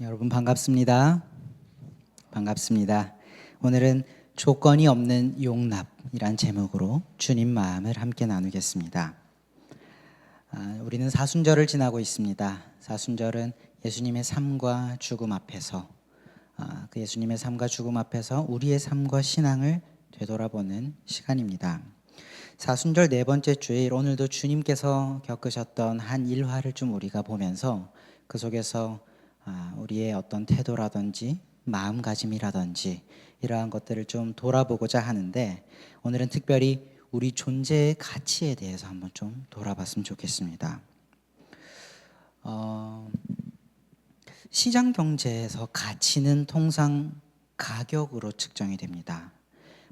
여러분 반갑습니다. 반갑습니다. 오늘은 조건이 없는 용납이란 제목으로 주님 마음을 함께 나누겠습니다. 우리는 사순절을 지나고 있습니다. 사순절은 예수님의 삶과 죽음 앞에서 그 예수님의 삶과 죽음 앞에서 우리의 삶과 신앙을 되돌아보는 시간입니다. 사순절 네 번째 주일, 오늘도 주님께서 겪으셨던 한 일화를 좀 우리가 보면서 그 속에서 우리의 어떤 태도라든지 마음가짐이라든지 이러한 것들을 좀 돌아보고자 하는데, 오늘은 특별히 우리 존재의 가치에 대해서 한번 좀 돌아봤으면 좋겠습니다. 시장 경제에서 가치는 통상 가격으로 측정이 됩니다.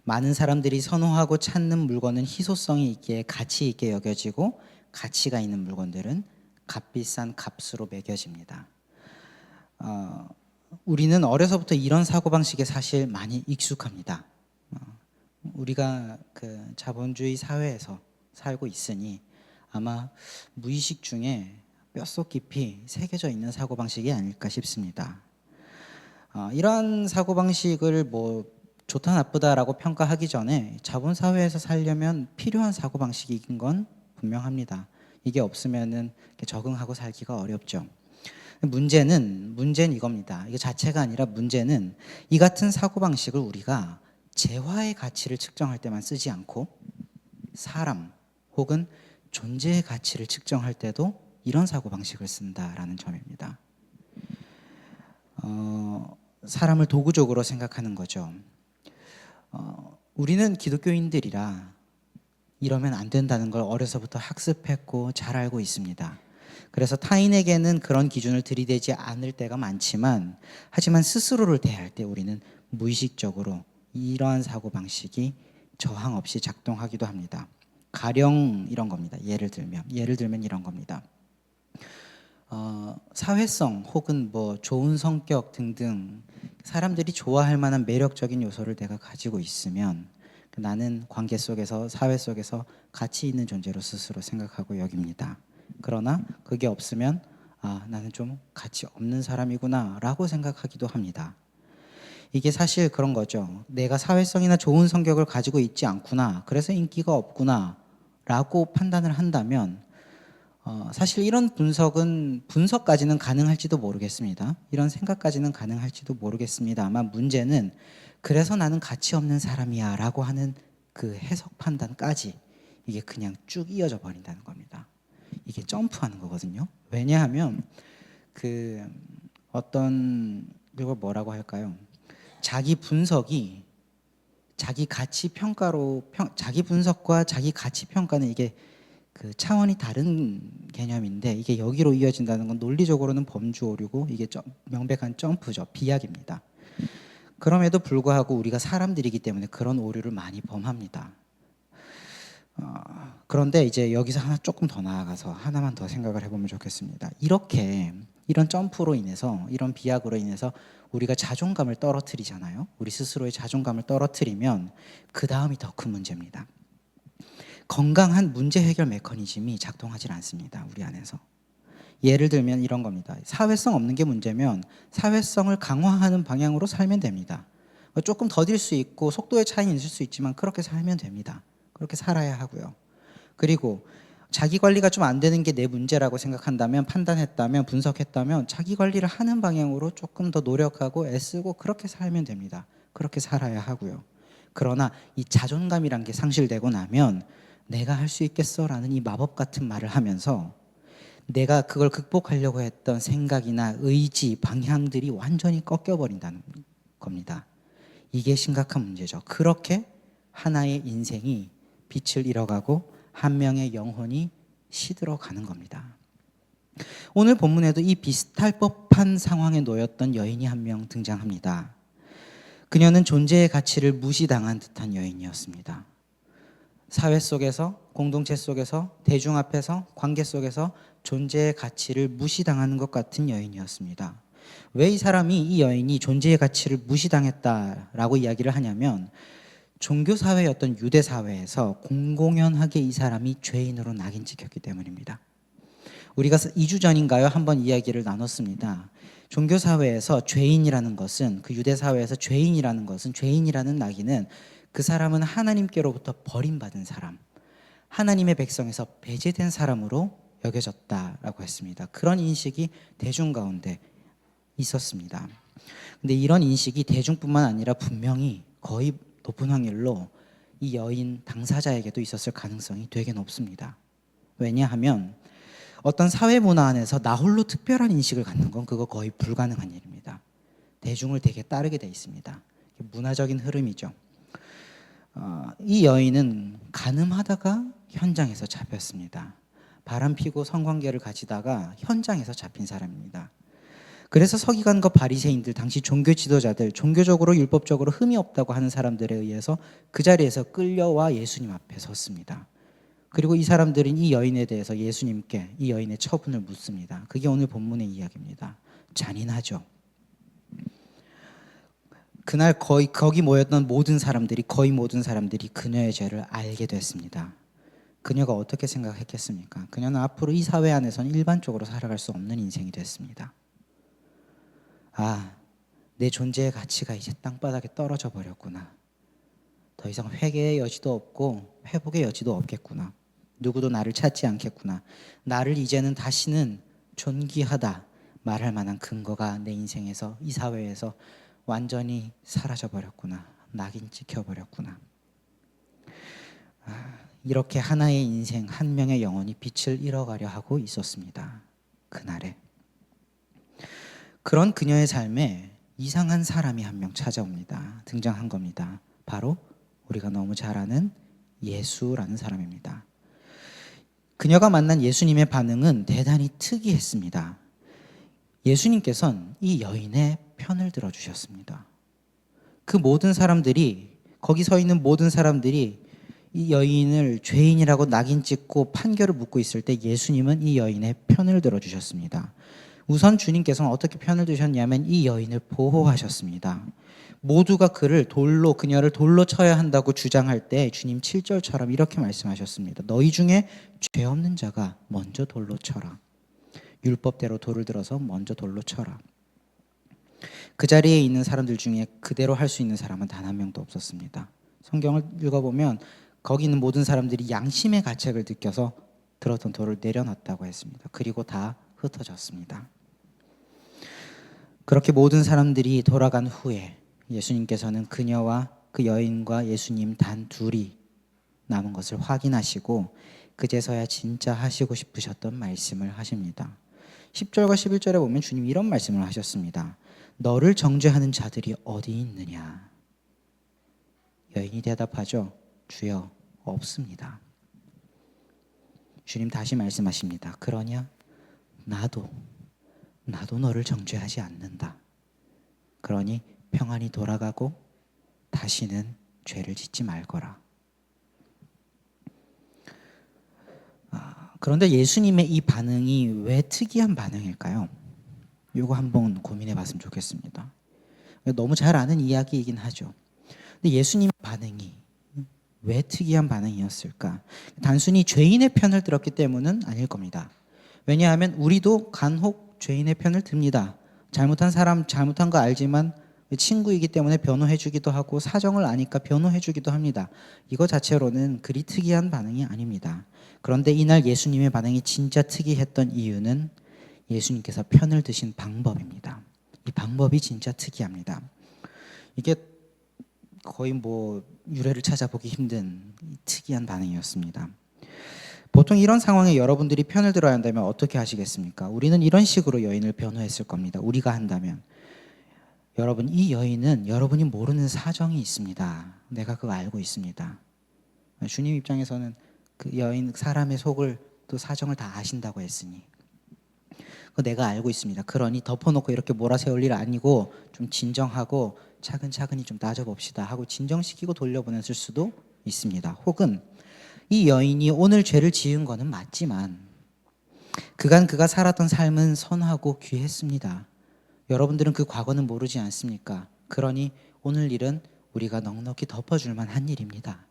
많은 사람들이 선호하고 찾는 물건은 희소성이 있기에 가치 있게 여겨지고, 가치가 있는 물건들은 값비싼 값으로 매겨집니다. 우리는 어려서부터 이런 사고방식에 사실 많이 익숙합니다. 우리가 그 자본주의 사회에서 살고 있으니 아마 무의식 중에 뼛속 깊이 새겨져 있는 사고방식이 아닐까 싶습니다. 이러한 사고방식을 뭐 좋다 나쁘다라고 평가하기 전에 자본사회에서 살려면 필요한 사고방식인 건 분명합니다. 이게 없으면은 적응하고 살기가 어렵죠. 문제는 이겁니다. 이게 자체가 아니라 문제는 이 같은 사고방식을 우리가 재화의 가치를 측정할 때만 쓰지 않고 사람 혹은 존재의 가치를 측정할 때도 이런 사고방식을 쓴다라는 점입니다. 사람을 도구적으로 생각하는 거죠. 우리는 기독교인들이라 이러면 안 된다는 걸 어려서부터 학습했고 잘 알고 있습니다. 그래서 타인에게는 그런 기준을 들이대지 않을 때가 많지만, 하지만 스스로를 대할 때 우리는 무의식적으로 이러한 사고방식이 저항 없이 작동하기도 합니다. 가령 이런 겁니다. 예를 들면 이런 겁니다. 사회성 혹은 뭐 좋은 성격 등등 사람들이 좋아할 만한 매력적인 요소를 내가 가지고 있으면 나는 관계 속에서, 사회 속에서 가치 있는 존재로 스스로 생각하고 여깁니다. 그러나 그게 없으면 나는 좀 가치 없는 사람이구나 라고 생각하기도 합니다. 이게 사실 그런 거죠. 내가 사회성이나 좋은 성격을 가지고 있지 않구나, 그래서 인기가 없구나 라고 판단을 한다면 사실 이런 분석까지는 가능할지도 모르겠습니다. 이런 생각까지는 가능할지도 모르겠습니다만, 문제는 그래서 나는 가치 없는 사람이야 라고 하는 그 해석 판단까지 이게 그냥 쭉 이어져 버린다는 겁니다. 이게 점프하는 거거든요. 왜냐하면 이걸 뭐라고 할까요? 자기 분석이 자기 가치 평가로 자기 분석과 자기 가치 평가는 이게 그 차원이 다른 개념인데, 이게 여기로 이어진다는 건 논리적으로는 범주 오류고 이게 명백한 점프죠. 비약입니다. 그럼에도 불구하고 우리가 사람들이기 때문에 그런 오류를 많이 범합니다. 그런데 이제 여기서 하나 조금 더 나아가서 하나만 더 생각을 해보면 좋겠습니다. 이런 점프로 인해서, 이런 비약으로 인해서 우리가 자존감을 떨어뜨리잖아요. 우리 스스로의 자존감을 떨어뜨리면 그 다음이 더 큰 문제입니다. 건강한 문제 해결 메커니즘이 작동하지 않습니다. 우리 안에서. 예를 들면 이런 겁니다. 사회성 없는 게 문제면 사회성을 강화하는 방향으로 살면 됩니다. 조금 더딜 수 있고 속도의 차이는 있을 수 있지만 그렇게 살면 됩니다. 그렇게 살아야 하고요. 그리고 자기 관리가 좀 안 되는 게 내 문제라고 생각한다면, 판단했다면, 분석했다면 자기 관리를 하는 방향으로 조금 더 노력하고 애쓰고 그렇게 살면 됩니다. 그렇게 살아야 하고요. 그러나 이 자존감이란 게 상실되고 나면 내가 할 수 있겠어라는 이 마법 같은 말을 하면서 내가 그걸 극복하려고 했던 생각이나 의지, 방향들이 완전히 꺾여버린다는 겁니다. 이게 심각한 문제죠. 그렇게 하나의 인생이 빛을 잃어가고 한 명의 영혼이 시들어가는 겁니다. 오늘 본문에도 이 비슷할 법한 상황에 놓였던 여인이 한 명 등장합니다. 그녀는 존재의 가치를 무시당한 듯한 여인이었습니다. 사회 속에서, 공동체 속에서, 대중 앞에서, 관계 속에서 존재의 가치를 무시당하는 것 같은 여인이었습니다. 왜 이 여인이 존재의 가치를 무시당했다라고 이야기를 하냐면, 종교사회였던 유대사회에서 공공연하게 이 사람이 죄인으로 낙인 찍혔기 때문입니다. 우리가 2주 전인가요? 한번 이야기를 나눴습니다. 종교사회에서 죄인이라는 것은, 그 유대사회에서 죄인이라는 것은, 죄인이라는 낙인은 그 사람은 하나님께로부터 버림받은 사람, 하나님의 백성에서 배제된 사람으로 여겨졌다라고 했습니다. 그런 인식이 대중 가운데 있었습니다. 근데 이런 인식이 대중뿐만 아니라 분명히 거의 높은 확률로 이 여인 당사자에게도 있었을 가능성이 되게 높습니다. 왜냐하면 어떤 사회 문화 안에서 나 홀로 특별한 인식을 갖는 건 그거 거의 불가능한 일입니다. 대중을 되게 따르게 돼 있습니다. 문화적인 흐름이죠. 이 여인은 간음하다가 현장에서 잡혔습니다. 바람 피고 성관계를 가지다가 현장에서 잡힌 사람입니다. 그래서 서기관과 바리새인들, 당시 종교 지도자들, 종교적으로 율법적으로 흠이 없다고 하는 사람들에 의해서 그 자리에서 끌려와 예수님 앞에 섰습니다. 그리고 이 사람들은 이 여인에 대해서 예수님께 이 여인의 처분을 묻습니다. 그게 오늘 본문의 이야기입니다. 잔인하죠. 그날 거기 모였던 거의 모든 사람들이 그녀의 죄를 알게 됐습니다. 그녀가 어떻게 생각했겠습니까? 그녀는 앞으로 이 사회 안에서는 일반적으로 살아갈 수 없는 인생이 됐습니다. 내 존재의 가치가 이제 땅바닥에 떨어져 버렸구나. 더 이상 회개의 여지도 없고 회복의 여지도 없겠구나. 누구도 나를 찾지 않겠구나. 나를 이제는 다시는 존귀하다 말할 만한 근거가 내 인생에서, 이 사회에서 완전히 사라져 버렸구나. 낙인 찍혀 버렸구나. 이렇게 하나의 인생, 한 명의 영혼이 빛을 잃어가려 하고 있었습니다. 그날에. 그런 그녀의 삶에 이상한 사람이 한 명 찾아옵니다. 등장한 겁니다. 바로 우리가 너무 잘 아는 예수라는 사람입니다. 그녀가 만난 예수님의 반응은 대단히 특이했습니다. 예수님께서는 이 여인의 편을 들어주셨습니다. 그 모든 사람들이, 거기 서 있는 모든 사람들이 이 여인을 죄인이라고 낙인 찍고 판결을 묻고 있을 때 예수님은 이 여인의 편을 들어주셨습니다. 우선 주님께서는 어떻게 편을 드셨냐면 이 여인을 보호하셨습니다. 모두가 그녀를 돌로 쳐야 한다고 주장할 때 주님 7절처럼 이렇게 말씀하셨습니다. 너희 중에 죄 없는 자가 먼저 돌로 쳐라. 율법대로 돌을 들어서 먼저 돌로 쳐라. 그 자리에 있는 사람들 중에 그대로 할 수 있는 사람은 단 한 명도 없었습니다. 성경을 읽어보면 거기 있는 모든 사람들이 양심의 가책을 느껴서 들었던 돌을 내려놨다고 했습니다. 그리고 다 흩어졌습니다. 그렇게 모든 사람들이 돌아간 후에 예수님께서는 그녀와 그 여인과 예수님 단 둘이 남은 것을 확인하시고 그제서야 진짜 하시고 싶으셨던 말씀을 하십니다. 10절과 11절에 보면 주님 이런 말씀을 하셨습니다. 너를 정죄하는 자들이 어디 있느냐? 여인이 대답하죠. 주여, 없습니다. 주님 다시 말씀하십니다. 그러냐? 나도 너를 정죄하지 않는다. 그러니 평안히 돌아가고 다시는 죄를 짓지 말거라. 그런데 예수님의 이 반응이 왜 특이한 반응일까요? 이거 한번 고민해 봤으면 좋겠습니다. 너무 잘 아는 이야기이긴 하죠. 근데 예수님의 반응이 왜 특이한 반응이었을까? 단순히 죄인의 편을 들었기 때문은 아닐 겁니다. 왜냐하면 우리도 간혹 죄인의 편을 듭니다. 잘못한 사람 잘못한 거 알지만 친구이기 때문에 변호해 주기도 하고 사정을 아니까 변호해 주기도 합니다. 이거 자체로는 그리 특이한 반응이 아닙니다. 그런데 이날 예수님의 반응이 진짜 특이했던 이유는 예수님께서 편을 드신 방법입니다. 이 방법이 진짜 특이합니다. 이게 거의 유래를 찾아보기 힘든 특이한 반응이었습니다. 보통 이런 상황에 여러분들이 편을 들어야 한다면 어떻게 하시겠습니까? 우리는 이런 식으로 여인을 변호했을 겁니다. 우리가 한다면. 여러분, 이 여인은 여러분이 모르는 사정이 있습니다. 내가 그거 알고 있습니다. 주님 입장에서는 그 여인 사람의 속을 또 사정을 다 아신다고 했으니 그거 내가 알고 있습니다. 그러니 덮어놓고 이렇게 몰아세울 일 아니고 좀 진정하고 차근차근히 좀 따져봅시다 하고 진정시키고 돌려보냈을 수도 있습니다. 혹은 이 여인이 오늘 죄를 지은 거는 맞지만 그간 그가 살았던 삶은 선하고 귀했습니다. 여러분들은 그 과거는 모르지 않습니까? 그러니 오늘 일은 우리가 넉넉히 덮어줄 만한 일입니다.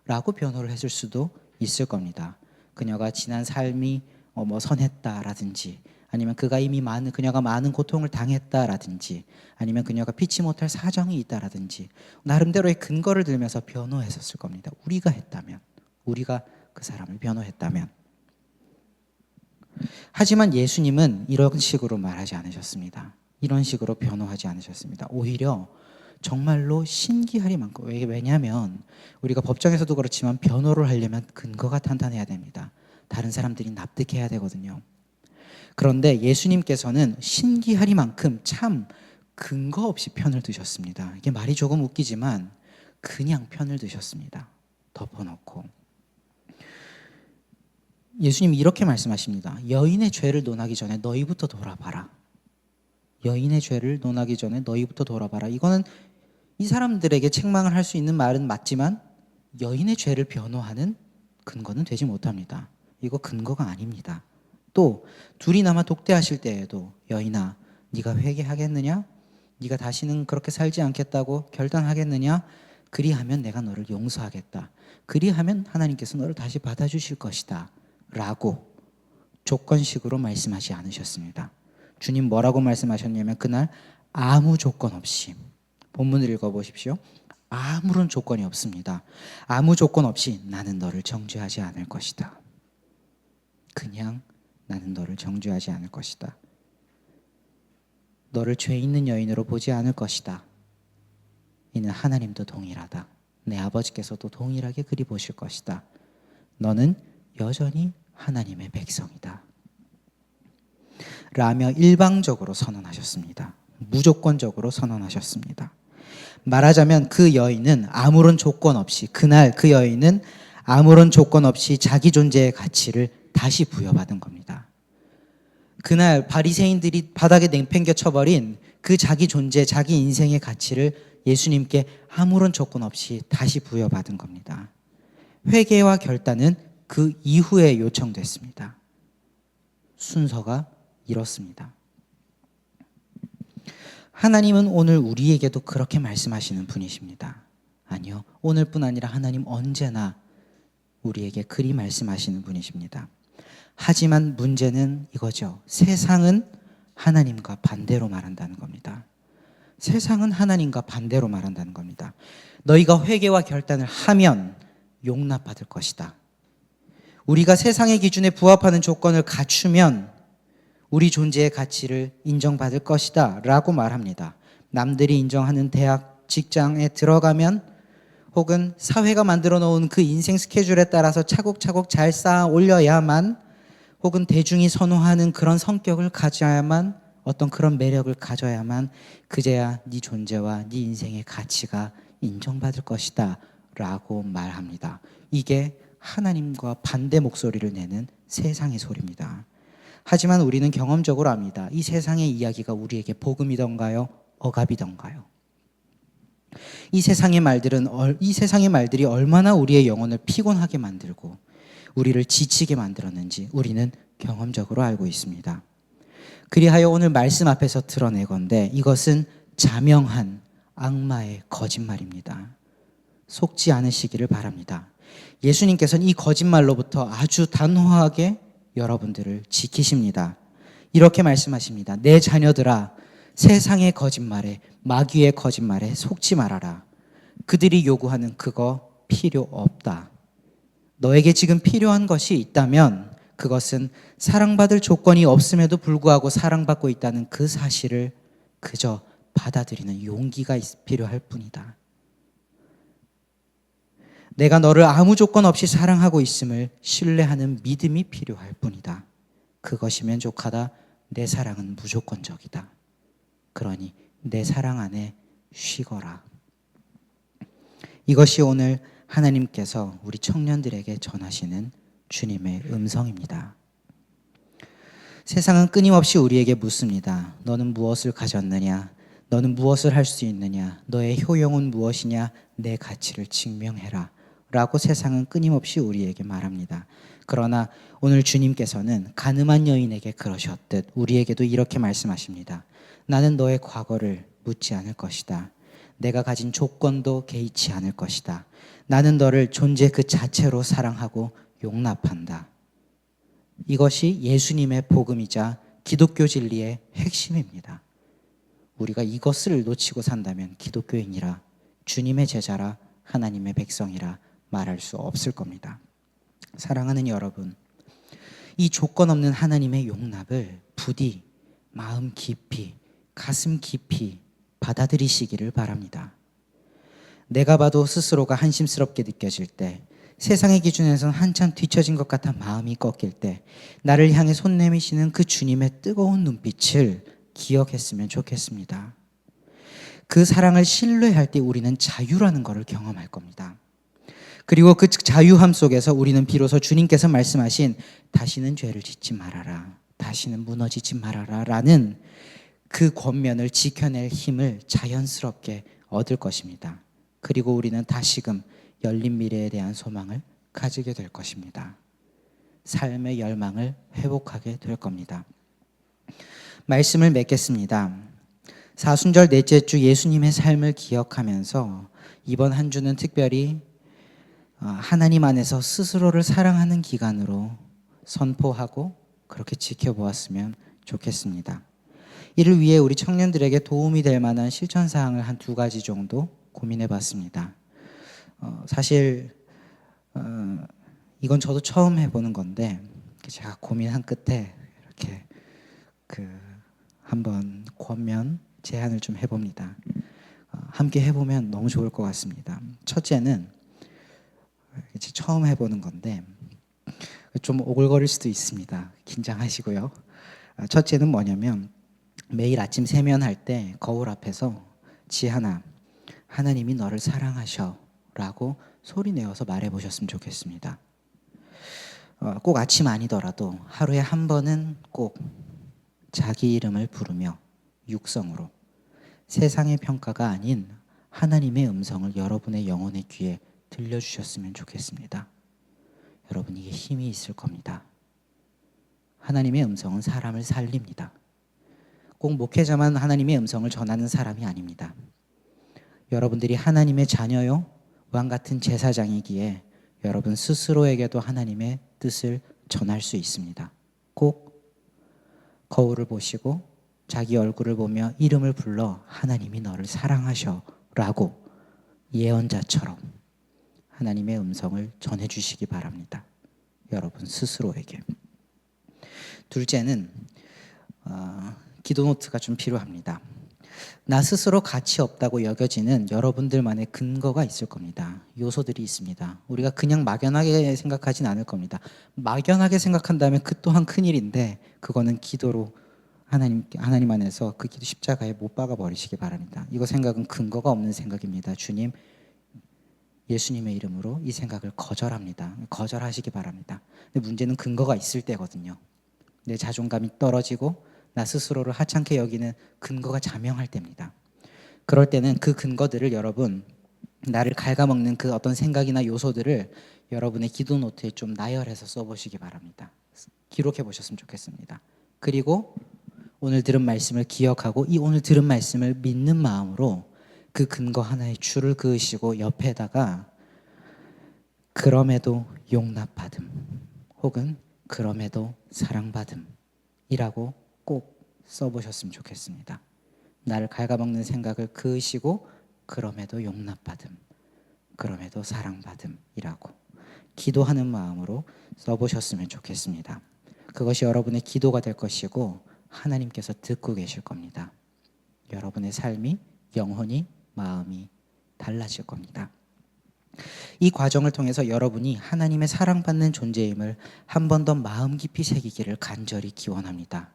라고 변호를 했을 수도 있을 겁니다. 그녀가 지난 삶이 뭐 선했다라든지, 아니면 그녀가 많은 고통을 당했다라든지, 아니면 그녀가 피치 못할 사정이 있다라든지 나름대로의 근거를 들면서 변호했었을 겁니다. 우리가 그 사람을 변호했다면. 하지만 예수님은 이런 식으로 말하지 않으셨습니다. 이런 식으로 변호하지 않으셨습니다. 오히려 정말로 신기하리 많고, 왜냐하면 우리가 법정에서도 그렇지만 변호를 하려면 근거가 탄탄해야 됩니다. 다른 사람들이 납득해야 되거든요. 그런데 예수님께서는 신기하리만큼 참 근거 없이 편을 드셨습니다. 이게 말이 조금 웃기지만 그냥 편을 드셨습니다. 덮어놓고. 예수님이 이렇게 말씀하십니다. 여인의 죄를 논하기 전에 너희부터 돌아봐라. 여인의 죄를 논하기 전에 너희부터 돌아봐라. 이거는 이 사람들에게 책망을 할 수 있는 말은 맞지만 여인의 죄를 변호하는 근거는 되지 못합니다. 이거 근거가 아닙니다. 또 둘이 남아 독대하실 때에도 여인아, 네가 회개하겠느냐? 네가 다시는 그렇게 살지 않겠다고 결단하겠느냐? 그리하면 내가 너를 용서하겠다. 그리하면 하나님께서 너를 다시 받아주실 것이다 라고 조건식으로 말씀하지 않으셨습니다. 주님 뭐라고 말씀하셨냐면 그날 아무 조건 없이, 본문을 읽어보십시오. 아무런 조건이 없습니다. 아무 조건 없이 나는 너를 정죄하지 않을 것이다. 그냥 나는 너를 정죄하지 않을 것이다. 너를 죄 있는 여인으로 보지 않을 것이다. 이는 하나님도 동일하다. 내 아버지께서도 동일하게 그리 보실 것이다. 너는 여전히 하나님의 백성이다 라며 일방적으로 선언하셨습니다. 무조건적으로 선언하셨습니다. 말하자면 그 여인은 아무런 조건 없이, 그날 그 여인은 아무런 조건 없이 자기 존재의 가치를 다시 부여받은 겁니다. 그날 바리새인들이 바닥에 내팽겨 쳐버린 그 자기 존재, 자기 인생의 가치를 예수님께 아무런 조건 없이 다시 부여받은 겁니다. 회개와 결단은 그 이후에 요청됐습니다. 순서가 이렇습니다. 하나님은 오늘 우리에게도 그렇게 말씀하시는 분이십니다. 아니요, 오늘뿐 아니라 하나님 언제나 우리에게 그리 말씀하시는 분이십니다. 하지만 문제는 이거죠. 세상은 하나님과 반대로 말한다는 겁니다. 세상은 하나님과 반대로 말한다는 겁니다. 너희가 회개와 결단을 하면 용납받을 것이다. 우리가 세상의 기준에 부합하는 조건을 갖추면 우리 존재의 가치를 인정받을 것이다 라고 말합니다. 남들이 인정하는 대학, 직장에 들어가면, 혹은 사회가 만들어 놓은 그 인생 스케줄에 따라서 차곡차곡 잘 쌓아 올려야만, 혹은 대중이 선호하는 그런 성격을 가져야만, 어떤 그런 매력을 가져야만 그제야 네 존재와 네 인생의 가치가 인정받을 것이다 라고 말합니다. 이게 하나님과 반대 목소리를 내는 세상의 소리입니다. 하지만 우리는 경험적으로 압니다. 이 세상의 이야기가 우리에게 복음이던가요? 억압이던가요? 이 세상의 말들이 얼마나 우리의 영혼을 피곤하게 만들고 우리를 지치게 만들었는지 우리는 경험적으로 알고 있습니다. 그리하여 오늘 말씀 앞에서 드러내건대 이것은 자명한 악마의 거짓말입니다. 속지 않으시기를 바랍니다. 예수님께서는 이 거짓말로부터 아주 단호하게 여러분들을 지키십니다. 이렇게 말씀하십니다. 내 자녀들아, 세상의 거짓말에, 마귀의 거짓말에 속지 말아라. 그들이 요구하는 그거 필요 없다. 너에게 지금 필요한 것이 있다면 그것은 사랑받을 조건이 없음에도 불구하고 사랑받고 있다는 그 사실을 그저 받아들이는 용기가 필요할 뿐이다. 내가 너를 아무 조건 없이 사랑하고 있음을 신뢰하는 믿음이 필요할 뿐이다. 그것이 만족하다. 내 사랑은 무조건적이다. 그러니 내 사랑 안에 쉬거라. 이것이 오늘 하나님께서 우리 청년들에게 전하시는 주님의 음성입니다. 세상은 끊임없이 우리에게 묻습니다. 너는 무엇을 가졌느냐? 너는 무엇을 할 수 있느냐? 너의 효용은 무엇이냐? 내 가치를 증명해라 라고 세상은 끊임없이 우리에게 말합니다. 그러나 오늘 주님께서는 가늠한 여인에게 그러셨듯 우리에게도 이렇게 말씀하십니다. 나는 너의 과거를 묻지 않을 것이다. 내가 가진 조건도 개의치 않을 것이다. 나는 너를 존재 그 자체로 사랑하고 용납한다. 이것이 예수님의 복음이자 기독교 진리의 핵심입니다. 우리가 이것을 놓치고 산다면 기독교인이라, 주님의 제자라, 하나님의 백성이라 말할 수 없을 겁니다. 사랑하는 여러분, 이 조건 없는 하나님의 용납을 부디 마음 깊이, 가슴 깊이 받아들이시기를 바랍니다. 내가 봐도 스스로가 한심스럽게 느껴질 때, 세상의 기준에서는 한참 뒤처진 것 같아 마음이 꺾일 때, 나를 향해 손 내미시는 그 주님의 뜨거운 눈빛을 기억했으면 좋겠습니다. 그 사랑을 신뢰할 때 우리는 자유라는 것을 경험할 겁니다. 그리고 그 자유함 속에서 우리는 비로소 주님께서 말씀하신 다시는 죄를 짓지 말아라, 다시는 무너지지 말아라 라는 그 권면을 지켜낼 힘을 자연스럽게 얻을 것입니다. 그리고 우리는 다시금 열린 미래에 대한 소망을 가지게 될 것입니다. 삶의 열망을 회복하게 될 겁니다. 말씀을 맺겠습니다. 사순절 넷째 주 예수님의 삶을 기억하면서 이번 한 주는 특별히 하나님 안에서 스스로를 사랑하는 기간으로 선포하고 그렇게 지켜보았으면 좋겠습니다. 이를 위해 우리 청년들에게 도움이 될 만한 실천사항을 한 2가지 정도 고민해 봤습니다. 사실 이건 저도 처음 해보는 건데 제가 고민한 끝에 이렇게 한번 권면 제안을 좀 해봅니다. 함께 해보면 너무 좋을 것 같습니다. 첫째는 처음 해보는 건데 좀 오글거릴 수도 있습니다. 긴장하시고요. 첫째는 뭐냐면 매일 아침 세면할 때 거울 앞에서 지하나, 하나님이 너를 사랑하셔 라고 소리 내어서 말해보셨으면 좋겠습니다. 꼭 아침 아니더라도 하루에 한 번은 꼭 자기 이름을 부르며 육성으로 세상의 평가가 아닌 하나님의 음성을 여러분의 영혼의 귀에 들려주셨으면 좋겠습니다. 여러분, 이게 힘이 있을 겁니다. 하나님의 음성은 사람을 살립니다. 꼭 목회자만 하나님의 음성을 전하는 사람이 아닙니다. 여러분들이 하나님의 자녀요, 왕 같은 제사장이기에 여러분 스스로에게도 하나님의 뜻을 전할 수 있습니다. 꼭 거울을 보시고 자기 얼굴을 보며 이름을 불러 하나님이 너를 사랑하셔 라고 예언자처럼 하나님의 음성을 전해주시기 바랍니다. 여러분 스스로에게. 둘째는 기도 노트가 좀 필요합니다. 나 스스로 가치 없다고 여겨지는 여러분들만의 근거가 있을 겁니다. 요소들이 있습니다. 우리가 그냥 막연하게 생각하진 않을 겁니다. 막연하게 생각한다면 그 또한 큰일인데 그거는 기도로 하나님 안에서 그 기도 십자가에 못 박아 버리시기 바랍니다. 이거 생각은 근거가 없는 생각입니다. 주님, 예수님의 이름으로 이 생각을 거절합니다. 거절하시기 바랍니다. 근데 문제는 근거가 있을 때거든요. 내 자존감이 떨어지고 나 스스로를 하찮게 여기는 근거가 자명할 때입니다. 그럴 때는 그 근거들을 여러분, 나를 갉아먹는 그 어떤 생각이나 요소들을 여러분의 기도 노트에 좀 나열해서 써보시기 바랍니다. 기록해 보셨으면 좋겠습니다. 그리고 오늘 들은 말씀을 기억하고 이 오늘 들은 말씀을 믿는 마음으로 그 근거 하나에 줄을 그으시고 옆에다가 그럼에도 용납받음 혹은 그럼에도 사랑받음이라고 꼭 써보셨으면 좋겠습니다. 나를 갉아먹는 생각을 그으시고 그럼에도 용납받음, 그럼에도 사랑받음이라고 기도하는 마음으로 써보셨으면 좋겠습니다. 그것이 여러분의 기도가 될 것이고 하나님께서 듣고 계실 겁니다. 여러분의 삶이, 영혼이, 마음이 달라질 겁니다. 이 과정을 통해서 여러분이 하나님의 사랑받는 존재임을 한 번 더 마음 깊이 새기기를 간절히 기원합니다.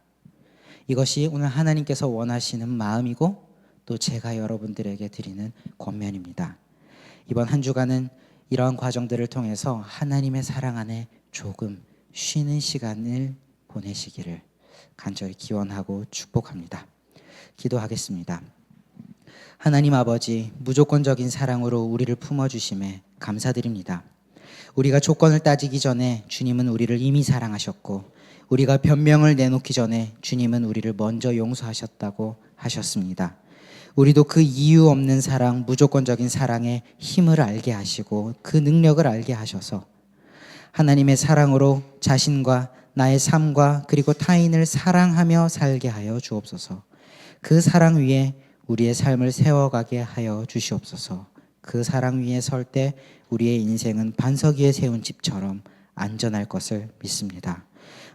이것이 오늘 하나님께서 원하시는 마음이고 또 제가 여러분들에게 드리는 권면입니다. 이번 한 주간은 이러한 과정들을 통해서 하나님의 사랑 안에 조금 쉬는 시간을 보내시기를 간절히 기원하고 축복합니다. 기도하겠습니다. 하나님 아버지, 무조건적인 사랑으로 우리를 품어주심에 감사드립니다. 우리가 조건을 따지기 전에 주님은 우리를 이미 사랑하셨고 우리가 변명을 내놓기 전에 주님은 우리를 먼저 용서하셨다고 하셨습니다. 우리도 그 이유 없는 사랑, 무조건적인 사랑의 힘을 알게 하시고 그 능력을 알게 하셔서 하나님의 사랑으로 자신과 나의 삶과 그리고 타인을 사랑하며 살게 하여 주옵소서. 그 사랑 위에 우리의 삶을 세워가게 하여 주시옵소서. 그 사랑 위에 설 때 우리의 인생은 반석 위에 세운 집처럼 안전할 것을 믿습니다.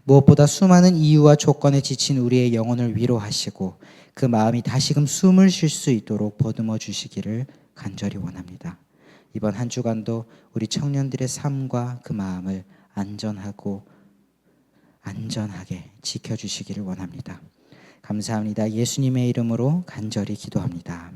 무엇보다 수많은 이유와 조건에 지친 우리의 영혼을 위로하시고 그 마음이 다시금 숨을 쉴 수 있도록 보듬어 주시기를 간절히 원합니다. 이번 한 주간도 우리 청년들의 삶과 그 마음을 안전하게 지켜주시기를 원합니다. 감사합니다. 예수님의 이름으로 간절히 기도합니다.